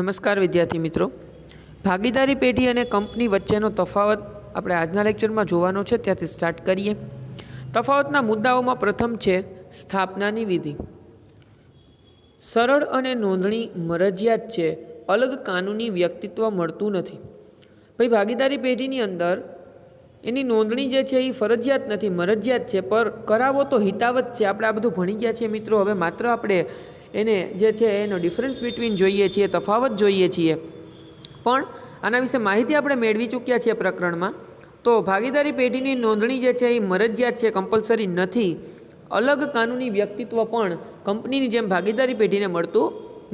નમસ્કાર વિદ્યાર્થી મિત્રો, ભાગીદારી પેઢી અને કંપની વચ્ચેનો તફાવત આપણે આજના લેક્ચરમાં જોવાનો છે. ત્યાંથી સ્ટાર્ટ કરીએ. તફાવતના મુદ્દાઓમાં પ્રથમ છે સ્થાપનાની વિધિ. સરળ અને નોંધણી મરજિયાત છે, અલગ કાનૂની વ્યક્તિત્વ મળતું નથી. ભાઈ ભાગીદારી પેઢીની અંદર એની નોંધણી જે છે એ ફરજિયાત નથી, મરજિયાત છે, પર કરાવો તો હિતાવત છે. આપણે આ બધું ભણી ગયા છીએ મિત્રો. હવે માત્ર આપણે એને જે છે એનો ડિફરન્સ બિટવીન જોઈએ છીએ, તફાવત જોઈએ છીએ, પણ આના વિશે માહિતી આપણે મેળવી ચૂક્યા છીએ પ્રકરણમાં. તો ભાગીદારી પેઢીની નોંધણી જે છે એ મરજિયાત છે, કમ્પલસરી નથી. અલગ કાનૂની વ્યક્તિત્વ પણ કંપનીની જેમ ભાગીદારી પેઢીને મળતું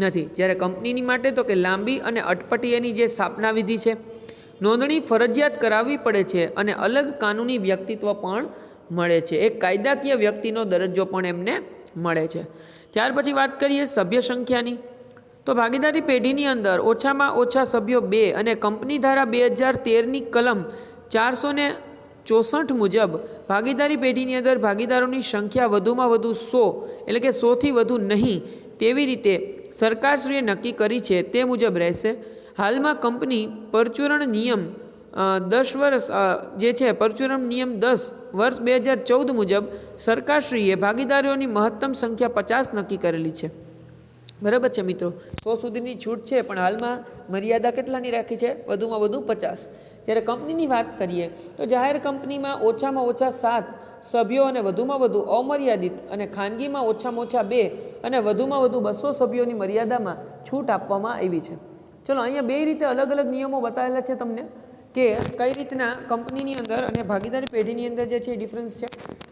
નથી. જ્યારે કંપનીની માટે તો કે લાંબી અને અટપટી એની જે સ્થાપના વિધિ છે, નોંધણી ફરજિયાત કરાવવી પડે છે અને અલગ કાનૂની વ્યક્તિત્વ પણ મળે છે. એક કાયદાકીય વ્યક્તિનો દરજ્જો પણ એમને મળે છે. ત્યાર પછી વાત કરીએ સભ્ય સંખ્યાની. તો ભાગીદારી પેઢીની અંદર ઓછામાં ઓછા સભ્યો 2 અને કંપની ધારા 2013ની કલમ 464 મુજબ ભાગીદારી પેઢીની અંદર ભાગીદારોની સંખ્યા વધુમાં વધુ 100 એટલે કે 100થી વધુ નહીં તેવી રીતે સરકારશ્રીએ નક્કી કરી છે તે મુજબ રહેશે. હાલમાં કંપની પરચુરણ નિયમ 10 વર્ષ જે છે પરચુરણ નિયમ 10 વર્ષ 2014 મુજબ સરકારશ્રીએ ભાગીદારીઓની મહત્તમ સંખ્યા 50 નક્કી કરેલી છે. બરાબર છે મિત્રો, 100 સુધીની છૂટ છે, પણ હાલમાં મર્યાદા કેટલાની રાખી છે? વધુમાં વધુ 50. જ્યારે કંપનીની વાત કરીએ તો જાહેર કંપનીમાં ઓછામાં ઓછા 7 સભ્યો અને વધુમાં વધુ અમર્યાદિત, અને ખાનગીમાં ઓછામાં ઓછા 2 અને વધુમાં વધુ 200 સભ્યોની મર્યાદામાં છૂટ આપવામાં આવી છે. ચલો, અહીંયા બે રીતે અલગ અલગ નિયમો બતાવેલા છે તમને કે કઈ રીતના કંપનીની અંદર અને ભાગીદારી પેઢીની અંદર જે છે એ ડિફરન્સ છે.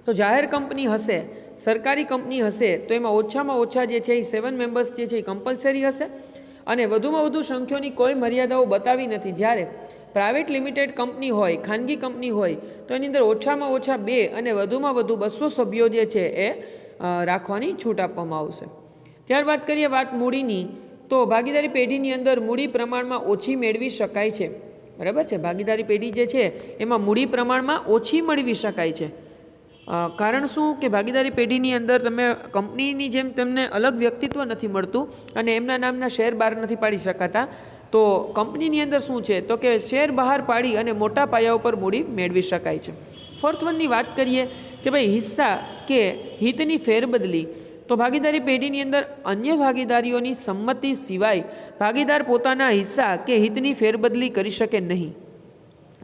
તો જાહેર કંપની હશે, સરકારી કંપની હશે, તો એમાં ઓછામાં ઓછા જે છે એ 7 મેમ્બર્સ જે છે એ કમ્પલસરી હશે અને વધુમાં વધુ સંખ્યાની કોઈ મર્યાદાઓ બતાવી નથી. જ્યારે પ્રાઇવેટ લિમિટેડ કંપની હોય, ખાનગી કંપની હોય, તો એની અંદર ઓછામાં ઓછા 2 અને વધુમાં વધુ 200 સભ્યો જે છે એ રાખવાની છૂટ આપવામાં આવશે. ત્યારબાદ કરીએ વાત મૂડીની. તો ભાગીદારી પેઢીની અંદર મૂડી પ્રમાણમાં ઓછી મેળવી શકાય છે. બરાબર છે, ભાગીદારી પેઢી જે છે એમાં મૂડી પ્રમાણમાં ઓછી મેળવી શકાય છે. કારણ શું કે ભાગીદારી પેઢીની અંદર તમે કંપનીની જેમ તેમને અલગ વ્યક્તિત્વ નથી મળતું અને એમના નામના શેર બહાર નથી પાડી શકાતા. તો કંપનીની અંદર શું છે તો કે શેર બહાર પાડી અને મોટા પાયા ઉપર મૂડી મેળવી શકાય છે. ફોર્થ વનની વાત કરીએ કે ભાઈ હિસ્સા કે હિતની ફેરબદલી. તો ભાગીદારી પેઢીની અંદર અન્ય ભાગીદારીઓની સંમતિ સિવાય ભાગીદાર પોતાના હિસ્સા કે હિતની ફેરબદલી કરી શકે નહીં.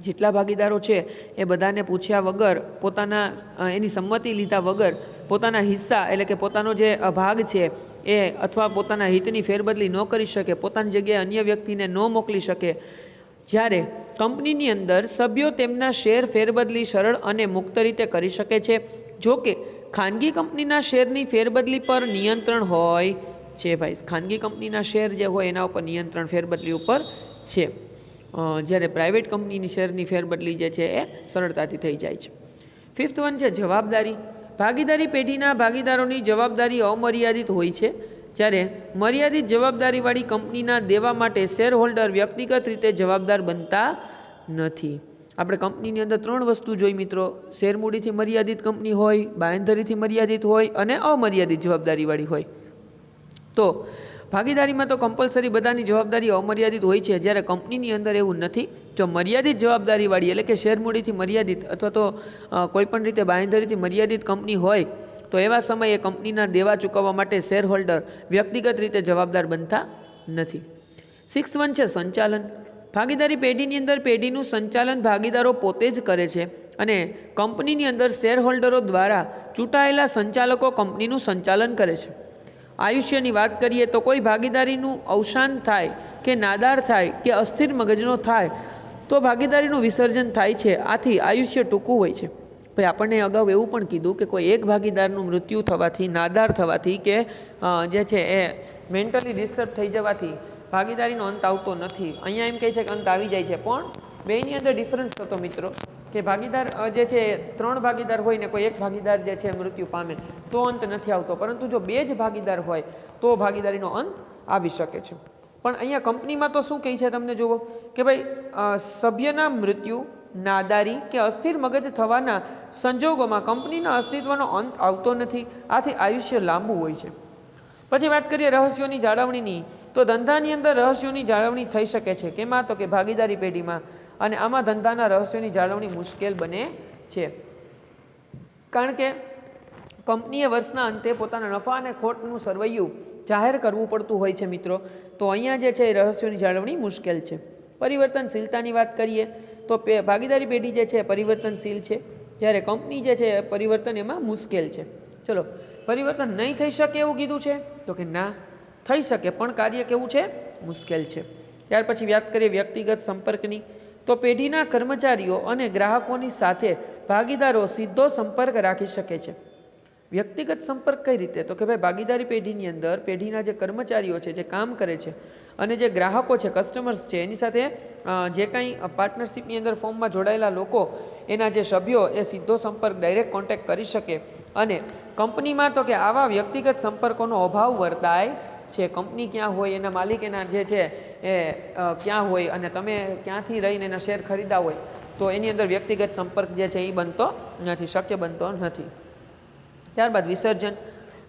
જેટલા ભાગીદારો છે એ બધાને પૂછ્યા વગર, પોતાના એની સંમતિ લીધા વગર પોતાના હિસ્સા એટલે કે પોતાનો જે ભાગ છે એ અથવા પોતાના હિતની ફેરબદલી ન કરી શકે, પોતાની જગ્યાએ અન્ય વ્યક્તિને ન મોકલી શકે. જ્યારે કંપનીની અંદર સભ્યો તેમના શેર ફેરબદલી સરળ અને મુક્ત રીતે કરી શકે છે. જોકે ખાનગી કંપનીના શેરની ફેરબદલી પર નિયંત્રણ હોય છે. ભાઈ, ખાનગી કંપનીના શેર જે હોય એના ઉપર નિયંત્રણ ફેરબદલી ઉપર છે, જ્યારે પ્રાઇવેટ કંપનીની શેરની ફેરબદલી જે છે એ સરળતાથી થઈ જાય છે. ફિફ્થ વન છે જવાબદારી. ભાગીદારી પેઢીના ભાગીદારોની જવાબદારી અમર્યાદિત હોય છે, જ્યારે મર્યાદિત જવાબદારીવાળી કંપનીના દેવા માટે શેર હોલ્ડર વ્યક્તિગત રીતે જવાબદાર બનતા નથી. આપણે કંપનીની અંદર 3 વસ્તુ જોઈ મિત્રો: શેર મૂડીથી મર્યાદિત કંપની હોય, બાંયધરીથી મર્યાદિત હોય અને અમર્યાદિત જવાબદારીવાળી હોય. તો ભાગીદારીમાં તો કમ્પલસરી બધાની જવાબદારી અમર્યાદિત હોય છે, જ્યારે કંપનીની અંદર એવું નથી. જો મર્યાદિત જવાબદારીવાળી એટલે કે શેર મૂડીથી મર્યાદિત અથવા તો કોઈપણ રીતે બાંયધરીથી મર્યાદિત કંપની હોય તો એવા સમયે કંપનીના દેવા ચૂકવવા માટે શેર હોલ્ડર વ્યક્તિગત રીતે જવાબદાર બનતા નથી. 6th વન છે સંચાલન. ભાગીદારી પેઢીની અંદર પેઢીનું સંચાલન ભાગીદારો પોતે જ કરે છે અને કંપનીની અંદર શેર હોલ્ડરો દ્વારા ચૂંટાયેલા સંચાલકો કંપનીનું સંચાલન કરે છે. આયુષ્યની વાત કરીએ તો કોઈ ભાગીદારીનું અવસાન થાય કે નાદાર થાય કે અસ્થિર મગજનો થાય તો ભાગીદારીનું વિસર્જન થાય છે. આથી આયુષ્ય ટૂંકું હોય છે. ભાઈ, આપણને અગાઉ એવું પણ કીધું કે કોઈ એક ભાગીદારનું મૃત્યુ થવાથી, નાદાર થવાથી કે જે છે એ મેન્ટલી ડિસ્ટર્બ થઈ જવાથી ભાગીદારીનો અંત આવતો નથી. અહીંયા એમ કહે છે કે અંત આવી જાય છે, પણ બેની અંદર ડિફરન્સ થતો મિત્રો કે ભાગીદાર જે છે 3 ભાગીદાર હોય ને કોઈ એક ભાગીદાર જે છે મૃત્યુ પામે તો અંત નથી આવતો, પરંતુ જો 2 જ ભાગીદાર હોય તો ભાગીદારીનો અંત આવી શકે છે. પણ અહીંયા કંપનીમાં તો શું કહે છે તમને જુઓ કે ભાઈ સભ્યના મૃત્યુ, નાદારી કે અસ્થિર મગજ થવાના સંજોગોમાં કંપનીના અસ્તિત્વનો અંત આવતો નથી. આથી આયુષ્ય લાંબુ હોય છે. પછી વાત કરીએ રહસ્યોની જાળવણીની. તો ધંધાની અંદર રહસ્યોની જાળવણી થઈ શકે છે. કેમાં? તો કે ભાગીદારી પેઢીમાં. અને આમાં ધંધાના રહસ્યોની જાળવણી મુશ્કેલ બને છે, કારણ કે કંપનીએ વર્ષના અંતે પોતાના નફા અને ખોટનું સરવૈયું જાહેર કરવું પડતું હોય છે મિત્રો. તો અહીંયા જે છે એ રહસ્યોની જાળવણી મુશ્કેલ છે. પરિવર્તનશીલતાની વાત કરીએ તો ભાગીદારી પેઢી જે છે પરિવર્તનશીલ છે, જ્યારે કંપની જે છે પરિવર્તન એમાં મુશ્કેલ છે. ચલો, પરિવર્તન નહીં થઈ શકે એવું કીધું છે, તો કે ના, થઈ શકે પણ કાર્ય કેવું છે? મુશ્કેલ છે. ત્યાર પછી વાત કરીએ વ્યક્તિગત સંપર્કની. તો પેઢીના કર્મચારીઓ અને ગ્રાહકોની સાથે ભાગીદારો સીધો સંપર્ક રાખી શકે છે. વ્યક્તિગત સંપર્ક કઈ રીતે? તો કે ભાઈ ભાગીદારી પેઢીની અંદર પેઢીના જે કર્મચારીઓ છે, જે કામ કરે છે, અને જે ગ્રાહકો છે, કસ્ટમર્સ છે, એની સાથે જે કાંઈ પાર્ટનરશિપની અંદર ફોર્મમાં જોડાયેલા લોકો, એના જે સભ્યો, એ સીધો સંપર્ક ડાયરેક્ટ કોન્ટેક્ટ કરી શકે. અને કંપનીમાં તો કે આવા વ્યક્તિગત સંપર્કોનો અભાવ વર્તાય છે. કંપની ક્યાં હોય, એના માલિક એના જે છે એ ક્યાં હોય, અને તમે ક્યાંથી રહીને એના શેર ખરીદા હોય, તો એની અંદર વ્યક્તિગત સંપર્ક જે છે એ બનતો નથી, શક્ય બનતો નથી. ત્યારબાદ વિસર્જન.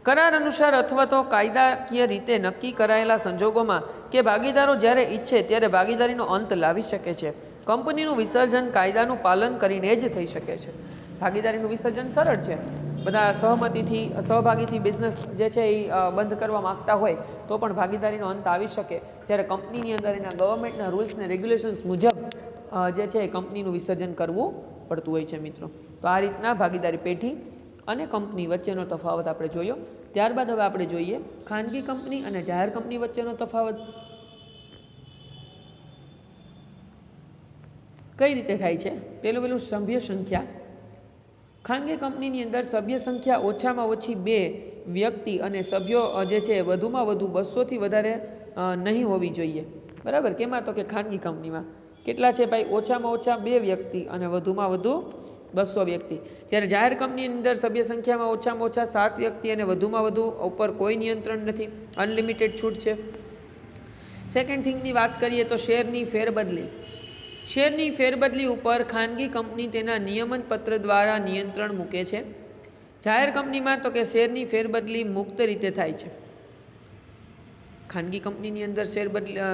કરાર અનુસાર અથવા તો કાયદાકીય રીતે નક્કી કરાયેલા સંજોગોમાં કે ભાગીદારો જ્યારે ઈચ્છે ત્યારે ભાગીદારીનો અંત લાવી શકે છે. કંપનીનું વિસર્જન કાયદાનું પાલન કરીને જ થઈ શકે છે. ભાગીદારીનું વિસર્જન સરળ છે. બધા સહમતિથી, સહભાગીથી બિઝનેસ જે છે એ બંધ કરવા માગતા હોય તો પણ ભાગીદારીનો અંત આવી શકે. જ્યારે કંપનીની અંદર એના ગવર્મેન્ટના રૂલ્સ ને રેગ્યુલેશન્સ મુજબ જે છે એ કંપનીનું વિસર્જન કરવું પડતું હોય છે મિત્રો. તો આ રીતના ભાગીદારી પેઢી અને કંપની વચ્ચેનો તફાવત આપણે જોયો. ત્યારબાદ હવે આપણે જોઈએ ખાનગી કંપની અને જાહેર કંપની વચ્ચેનો તફાવત કઈ રીતે થાય છે. પેલું સભ્ય સંખ્યા. ખાનગી કંપનીની અંદર સભ્ય સંખ્યા ઓછામાં ઓછી 2 વ્યક્તિ અને સભ્યો જે છે વધુમાં વધુ 200થી વધારે નહીં હોવી જોઈએ. બરાબર. કેમાં? તો કે ખાનગી કંપનીમાં કેટલા છે ભાઈ? ઓછામાં ઓછા 2 વ્યક્તિ અને વધુમાં વધુ 200 વ્યક્તિ. જ્યારે જાહેર કંપનીની અંદર સભ્ય સંખ્યામાં ઓછામાં ઓછા 7 વ્યક્તિ અને વધુમાં વધુ ઉપર કોઈ નિયંત્રણ નથી, અનલિમિટેડ છૂટ છે. સેકન્ડ થિંગની વાત કરીએ તો શેરની ફેરબદલી. શેરની ફેરબદલી ઉપર ખાનગી કંપની તેના નિયમન પત્ર દ્વારા નિયંત્રણ મૂકે છે. જાહેર કંપનીમાં તો કે શેરની ફેરબદલી મુક્ત રીતે થાય છે. ખાનગી કંપનીની અંદર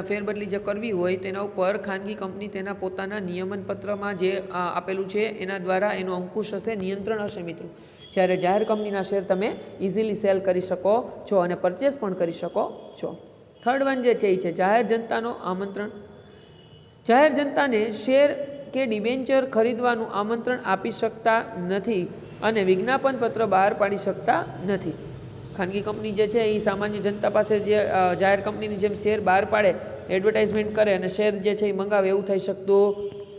ફેરબદલી જે કરવી હોય તેના ઉપર ખાનગી કંપની તેના પોતાના નિયમન પત્રમાં જે આપેલું છે એના દ્વારા એનો અંકુશ હશે, નિયંત્રણ હશે મિત્રો. જ્યારે જાહેર કંપનીના શેર તમે ઇઝીલી સેલ કરી શકો છો અને પરચેસ પણ કરી શકો છો. થર્ડ વન જે છે એ છે જાહેર જનતાનો આમંત્રણ. જાહેર જનતાને શેર કે ડિબેન્ચર ખરીદવાનું આમંત્રણ આપી શકતા નથી અને વિજ્ઞાપન પત્ર બહાર પાડી શકતા નથી. ખાનગી કંપની જે છે એ સામાન્ય જનતા પાસે જે જાહેર કંપનીની જેમ શેર બહાર પાડે, એડવર્ટાઇઝમેન્ટ કરે અને શેર જે છે એ મંગાવે એવું થઈ શકતું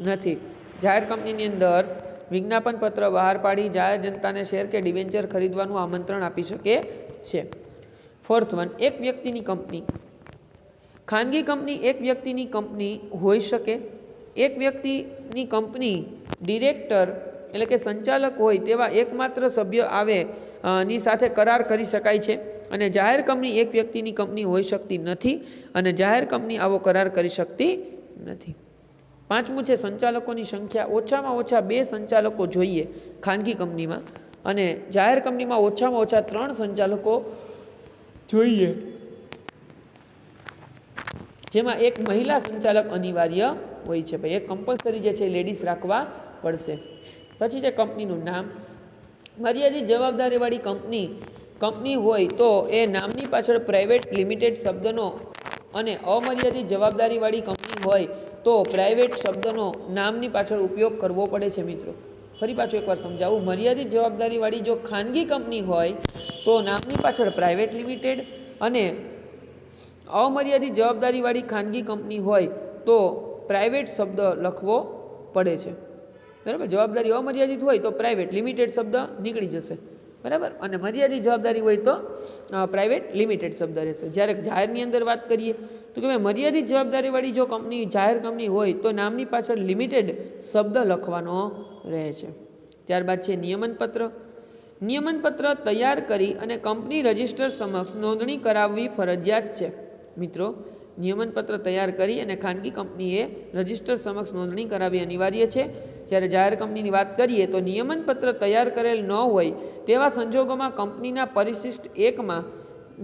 નથી. જાહેર કંપનીની અંદર વિજ્ઞાપન પત્ર બહાર પાડી જાહેર જનતાને શેર કે ડિબેન્ચર ખરીદવાનું આમંત્રણ આપી શકે છે. ફોર્થ વન, એક વ્યક્તિની કંપની. ખાનગી કંપની એક વ્યક્તિની કંપની હોઈ શકે. એક વ્યક્તિની કંપની ડિરેક્ટર એટલે કે સંચાલક હોય તેવા એકમાત્ર સભ્ય આવે ની સાથે કરાર કરી શકાય છે. અને જાહેર કંપની એક વ્યક્તિની કંપની હોઈ શકતી નથી અને જાહેર કંપની આવો કરાર કરી શકતી નથી. પાંચમું છે સંચાલકોની સંખ્યા. ઓછામાં ઓછા 2 સંચાલકો જોઈએ ખાનગી કંપનીમાં અને જાહેર કંપનીમાં ઓછામાં ઓછા 3 સંચાલકો જોઈએ, જેમાં એક મહિલા સંચાલક અનિવાર્ય હોય છે. ભાઈ એક કમ્પલસરી જે છે લેડીઝ રાખવા પડશે. પછી છે કંપનીનું નામ. મર્યાદિત જવાબદારીવાળી કંપની હોય તો એ નામની પાછળ પ્રાઇવેટ લિમિટેડ શબ્દનો અને અમર્યાદિત જવાબદારીવાળી કંપની હોય તો પ્રાઇવેટ શબ્દનો નામની પાછળ ઉપયોગ કરવો પડે છે મિત્રો. ફરી પાછું એકવાર સમજાવું. મર્યાદિત જવાબદારીવાળી જો ખાનગી કંપની હોય તો નામની પાછળ પ્રાઇવેટ લિમિટેડ, અને અમર્યાદિત જવાબદારીવાળી ખાનગી કંપની હોય તો પ્રાઇવેટ શબ્દ લખવો પડે છે. બરાબર. જવાબદારી અમર્યાદિત હોય તો પ્રાઇવેટ, લિમિટેડ શબ્દ નીકળી જશે. બરાબર. અને મર્યાદિત જવાબદારી હોય તો પ્રાઇવેટ લિમિટેડ શબ્દ રહેશે. જ્યારે જાહેરની અંદર વાત કરીએ તો કે ભાઈ મર્યાદિત જવાબદારીવાળી જો કંપની જાહેર કંપની હોય તો નામની પાછળ લિમિટેડ શબ્દ લખવાનો રહે છે. ત્યારબાદ છે નિયમનપત્ર. નિયમનપત્ર તૈયાર કરી અને કંપની રજિસ્ટર સમક્ષ નોંધણી કરાવવી ફરજિયાત છે મિત્રો. નિયમનપત્ર તૈયાર કરી અને ખાનગી કંપનીએ રજિસ્ટર સમક્ષ નોંધણી કરાવવી અનિવાર્ય છે. જ્યારે જાહેર કંપનીની વાત કરીએ તો નિયમનપત્ર તૈયાર કરેલ ન હોય તેવા સંજોગોમાં કંપનીના પરિશિષ્ટ 1માં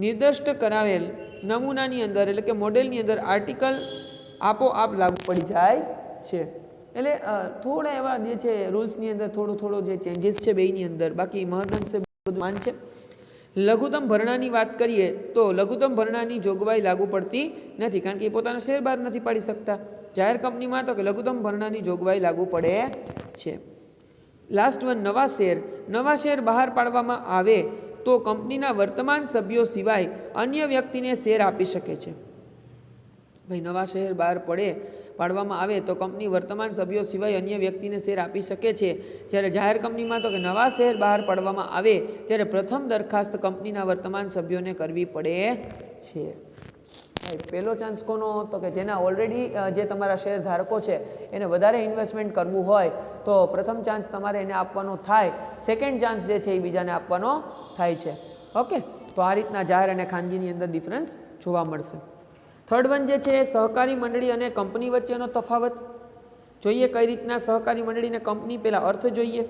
નિર્દિષ્ટ કરાવેલ નમૂનાની અંદર એટલે કે મોડેલની અંદર આર્ટિકલ આપોઆપ લાગુ પડી જાય છે. એટલે થોડા એવા જે છે રૂલ્સની અંદર થોડો જે ચેન્જીસ છે બેયની અંદર, બાકી મહદઅંશે બધું માન છે. લઘુત્તમ ભરણાની વાત કરીએ તો લઘુત્તમ ભરણાની જોગવાઈ લાગુ પડતી નથી, કારણ કે એ પોતાના શેર બહાર નથી પાડી શકતા. જાહેર કંપનીમાં તો કે લઘુત્તમ ભરણાની જોગવાઈ લાગુ પડે છે. લાસ્ટ વન, નવા શેર બહાર પાડવામાં આવે તો કંપનીના વર્તમાન સભ્યો સિવાય અન્ય વ્યક્તિને શેર આપી શકે છે. ભાઈ નવા શેર બહાર પાડવામાં આવે તો કંપની વર્તમાન સભ્યો સિવાય અન્ય વ્યક્તિને શેર આપી શકે છે. જ્યારે જાહેર કંપનીમાં તો કે નવા શેર બહાર પાડવામાં આવે ત્યારે પ્રથમ દરખાસ્ત કંપનીના વર્તમાન સભ્યોને કરવી પડે છે. પહેલો ચાન્સ કોનો? તો કે જેના ઓલરેડી જે તમારા શેર ધારકો છે એને વધારે ઇન્વેસ્ટમેન્ટ કરવું હોય તો પ્રથમ ચાન્સ તમારે એને આપવાનો થાય. સેકન્ડ ચાન્સ જે છે એ બીજાને આપવાનો થાય છે. ઓકે, તો આ રીતના જાહેર અને ખાનગીની અંદર ડિફરન્સ જોવા મળશે. થર્ડ વન જે છે સહકારી મંડળી અને કંપની વચ્ચેનો તફાવત જોઈએ. કઈ રીતના સહકારી મંડળી અને કંપની, પહેલાં અર્થ જોઈએ.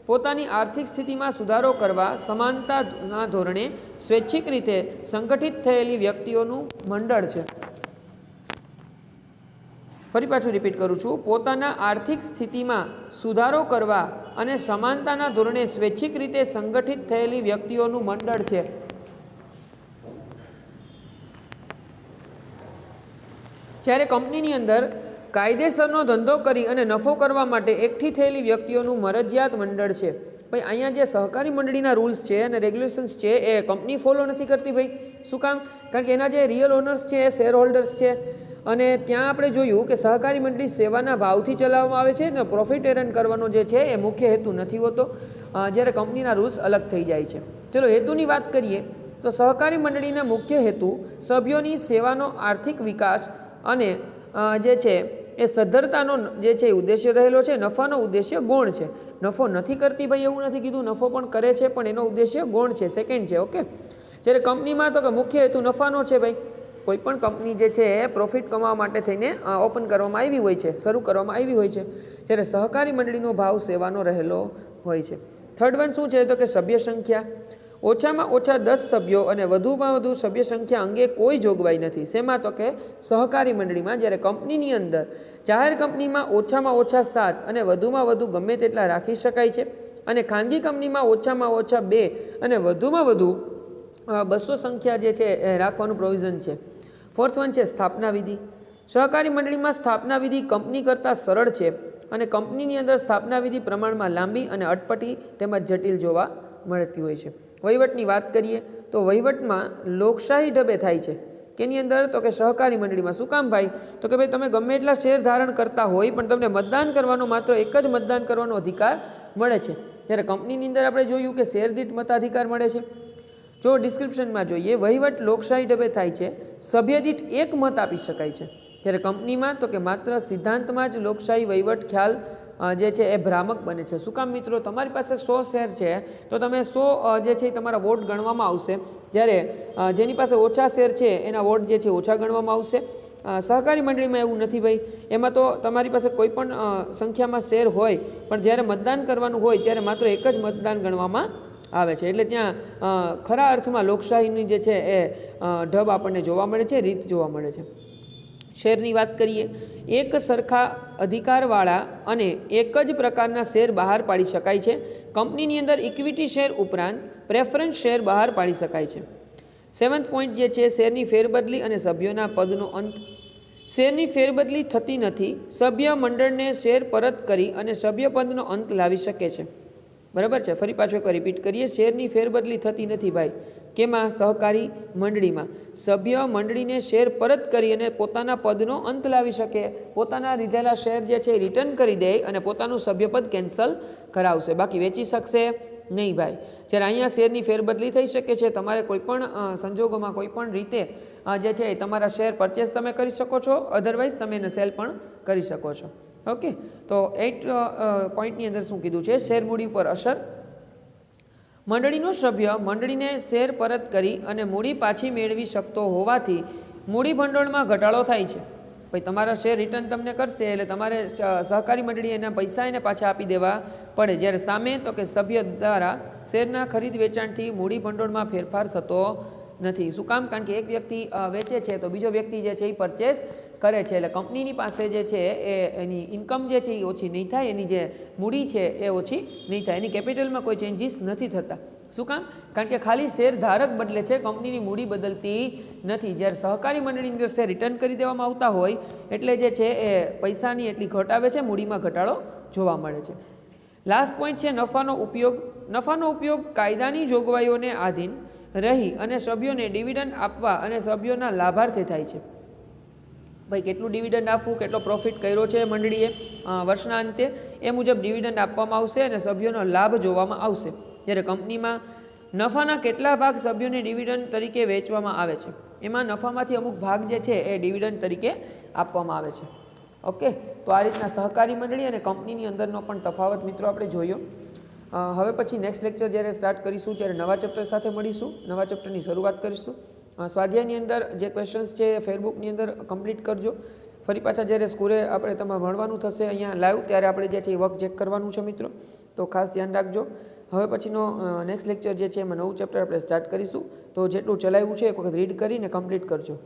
પોતાની આર્થિક સ્થિતિમાં સુધારો કરવા સમાનતાના ધોરણે સ્વૈચ્છિક રીતે સંગઠિત થયેલી વ્યક્તિઓનું મંડળ છે. ફરી પાછું રિપીટ કરું છું. પોતાના આર્થિક સ્થિતિમાં સુધારો કરવા અને સમાનતાના ધોરણે સ્વૈચ્છિક રીતે સંગઠિત થયેલી વ્યક્તિઓનું મંડળ છે. જ્યારે કંપનીની અંદર કાયદેસરનો ધંધો કરી અને નફો કરવા માટે એકઠી થયેલી વ્યક્તિઓનું મરજિયાત મંડળ છે. ભાઈ અહીંયા જે સહકારી મંડળીના રૂલ્સ છે અને રેગ્યુલેશન્સ છે એ કંપની ફોલો નથી કરતી. ભાઈ શું કામ? કારણ કે એના જે રિયલ ઓનર્સ છે એ શેર હોલ્ડર્સ છે, અને ત્યાં આપણે જોયું કે સહકારી મંડળી સેવાના ભાવથી ચલાવવામાં આવે છે ને પ્રોફિટ એર્ન કરવાનો જે છે એ મુખ્ય હેતુ નથી હોતો, જ્યારે કંપનીના રૂલ્સ અલગ થઈ જાય છે. ચલો હેતુની વાત કરીએ તો સહકારી મંડળીના મુખ્ય હેતુ સભ્યોની સેવાનો આર્થિક વિકાસ અને જે છે એ સદ્ધરતાનો જે છે એ ઉદ્દેશ્ય રહેલો છે. નફાનો ઉદ્દેશ્ય ગૌણ છે. નફો નથી કરતી ભાઈ એવું નથી કીધું, નફો પણ કરે છે, પણ એનો ઉદ્દેશ્ય ગૌણ છે, સેકન્ડ છે. ઓકે, જ્યારે કંપનીમાં તો કે મુખ્ય હેતુ નફાનો છે. ભાઈ કોઈ પણ કંપની જે છે એ પ્રોફિટ કમાવા માટે થઈને ઓપન કરવામાં આવી હોય છે, શરૂ કરવામાં આવી હોય છે, જ્યારે સહકારી મંડળીનો ભાવ સેવાનો રહેલો હોય છે. થર્ડ વન શું છે? તો કે સભ્ય સંખ્યા. ઓછામાં ઓછા 10 સભ્યો અને વધુમાં વધુ સભ્ય સંખ્યા અંગે કોઈ જોગવાઈ નથી. શેમાં? તો કે સહકારી મંડળીમાં. જ્યારે કંપનીની અંદર જાહેર કંપનીમાં ઓછામાં ઓછા 7 અને વધુમાં વધુ ગમે તેટલા રાખી શકાય છે, અને ખાનગી કંપનીમાં ઓછામાં ઓછા 2 અને વધુમાં વધુ 200 સંખ્યા જે છે એ રાખવાનું પ્રોવિઝન છે. ફોર્થ વન છે સ્થાપના વિધિ. સહકારી મંડળીમાં સ્થાપના વિધિ કંપની કરતાં સરળ છે, અને કંપનીની અંદર સ્થાપના વિધિ પ્રમાણમાં લાંબી અને અટપટી તેમજ જટિલ જોવા મળતી હોય છે. વહીવટની વાત કરીએ તો વહીવટમાં લોકશાહી ઢબે થાય છે. કેની અંદર? તો કે સહકારી મંડળીમાં. શું કામ ભાઈ? તો કે ભાઈ તમે ગમે એટલા શેર ધારણ કરતા હોય પણ તમને મતદાન કરવાનો માત્ર એક જ મતદાન કરવાનો અધિકાર મળે છે. જ્યારે કંપનીની અંદર આપણે જોયું કે શેર દીઠ મતાધિકાર મળે છે. જો ડિસ્ક્રિપ્શનમાં જોઈએ, વહીવટ લોકશાહી ઢબે થાય છે, સભ્ય દીઠ એક મત આપી શકાય છે. જ્યારે કંપનીમાં તો કે માત્ર સિદ્ધાંતમાં જ લોકશાહી વહીવટ ખ્યાલ જે છે એ ભ્રામક બને છે. શું કામ મિત્રો? તમારી પાસે 100 શેર છે તો તમે 100 જે છે તમારા વોટ ગણવામાં આવશે, જ્યારે જેની પાસે ઓછા શેર છે એના વોટ જે છે ઓછા ગણવામાં આવશે. સહકારી મંડળીમાં એવું નથી ભાઈ. એમાં તો તમારી પાસે કોઈ પણ સંખ્યામાં શેર હોય પણ જ્યારે મતદાન કરવાનું હોય ત્યારે માત્ર એક જ મતદાન ગણવામાં આવે છે. એટલે ત્યાં ખરા અર્થમાં લોકશાહીની જે છે એ ઢબ આપણને જોવા મળે છે, રીત જોવા મળે છે. શેરની વાત કરીએ, એક સરખા અધિકારવાળા અને એક જ પ્રકારના શેર બહાર પાડી શકાય છે. કંપનીની અંદર ઇક્વિટી શેર ઉપરાંત પ્રેફરન્સ શેર બહાર પાડી શકાય છે. 7th પોઈન્ટ જે છે શેરની ફેરબદલી અને સભ્યોના પદનો અંત. શેરની ફેરબદલી થતી નથી. સભ્ય મંડળને શેર પરત કરી અને સભ્યપદનો અંત લાવી શકે છે. બરાબર છે? ફરી પાછું એક રિપીટ કરીએ, શેરની ફેરબદલી થતી નથી ભાઈ. કેમાં? સહકારી મંડળીમાં. સભ્ય મંડળીને શેર પરત કરી અને પોતાના પદનો અંત લાવી શકે. પોતાના લીધેલા શેર જે છે રિટર્ન કરી દે અને પોતાનું સભ્યપદ કેન્સલ કરાવશે, બાકી વેચી શકશે નહીં ભાઈ. જ્યારે અહીંયા શેરની ફેરબદલી થઈ શકે છે. તમારે કોઈપણ સંજોગોમાં કોઈપણ રીતે જે છે તમારા શેર પરચેસ તમે કરી શકો છો, અધરવાઇઝ તમે એને સેલ પણ કરી શકો છો. ઓકે, તો 8 પોઈન્ટની અંદર શું કીધું છે? શેર મૂડી ઉપર અસર. મંડળીનો સભ્ય મંડળીને શેર પરત કરી અને મૂડી પાછી મેળવી શકતો હોવાથી મૂડી ભંડોળમાં ઘટાડો થાય છે. ભાઈ તમારા શેર રિટર્ન તમને કરશે એટલે તમારે સહકારી મંડળી એના પૈસા એને પાછા આપી દેવા પડે. જ્યારે સામે તો કે સભ્ય દ્વારા શેરના ખરીદ વેચાણથી મૂડી ભંડોળમાં ફેરફાર થતો નથી. શું કામ? કારણ કે એક વ્યક્તિ વેચે છે તો બીજો વ્યક્તિ જે છે એ પરચેસ કરે છે, એટલે કંપનીની પાસે જે છે એ એની ઇન્કમ જે છે એ ઓછી નહીં થાય, એની જે મૂડી છે એ ઓછી નહીં થાય, એની કેપિટલમાં કોઈ ચેન્જીસ નથી થતા. શું કામ? કારણ કે ખાલી શેર ધારક બદલે છે, કંપનીની મૂડી બદલતી નથી. જ્યારે સહકારી મંડળીની અંદર શેર રિટર્ન કરી દેવામાં આવતા હોય એટલે જે છે એ પૈસાની એટલી ઘટ આવે છે, મૂડીમાં ઘટાડો જોવા મળે છે. લાસ્ટ પોઈન્ટ છે નફાનો ઉપયોગ. નફાનો ઉપયોગ કાયદાની જોગવાઈઓને આધીન રહી અને સભ્યોને ડિવિડન્ડ આપવા અને સભ્યોના લાભાર્થે થાય છે. ભાઈ કેટલું ડિવિડન્ડ આપવું, કેટલો પ્રોફિટ કર્યો છે મંડળીએ વર્ષના અંતે, એ મુજબ ડિવિડન્ડ આપવામાં આવશે અને સભ્યોનો લાભ જોવામાં આવશે. જ્યારે કંપનીમાં નફાના કેટલા ભાગ સભ્યોને ડિવિડન્ડ તરીકે વેચવામાં આવે છે, એમાં નફામાંથી અમુક ભાગ જે છે એ ડિવિડન્ડ તરીકે આપવામાં આવે છે. ઓકે, તો આ રીતના સહકારી મંડળી અને કંપનીની અંદરનો પણ તફાવત મિત્રો આપણે જોયો. હવે પછી નેક્સ્ટ લેક્ચર જ્યારે સ્ટાર્ટ કરીશું ત્યારે નવા ચેપ્ટર સાથે મળીશું, નવા ચેપ્ટરની શરૂઆત કરીશું. સ્વાધ્યાયની અંદર જે ક્વેશ્ચન્સ છે એ ફેસબુકની અંદર કમ્પ્લીટ કરજો. ફરી પાછા જ્યારે સ્કૂલે આપણે તમારે ભણવાનું થશે અહીંયા લાઈવ, ત્યારે આપણે જે છે એ વર્ક ચેક કરવાનું છે મિત્રો, તો ખાસ ધ્યાન રાખજો. હવે પછીનો નેક્સ્ટ લેક્ચર જે છે એમાં નવું ચેપ્ટર આપણે સ્ટાર્ટ કરીશું, તો જેટલું ચલાવ્યું છે એક વખત રીડ કરીને કમ્પ્લીટ કરજો.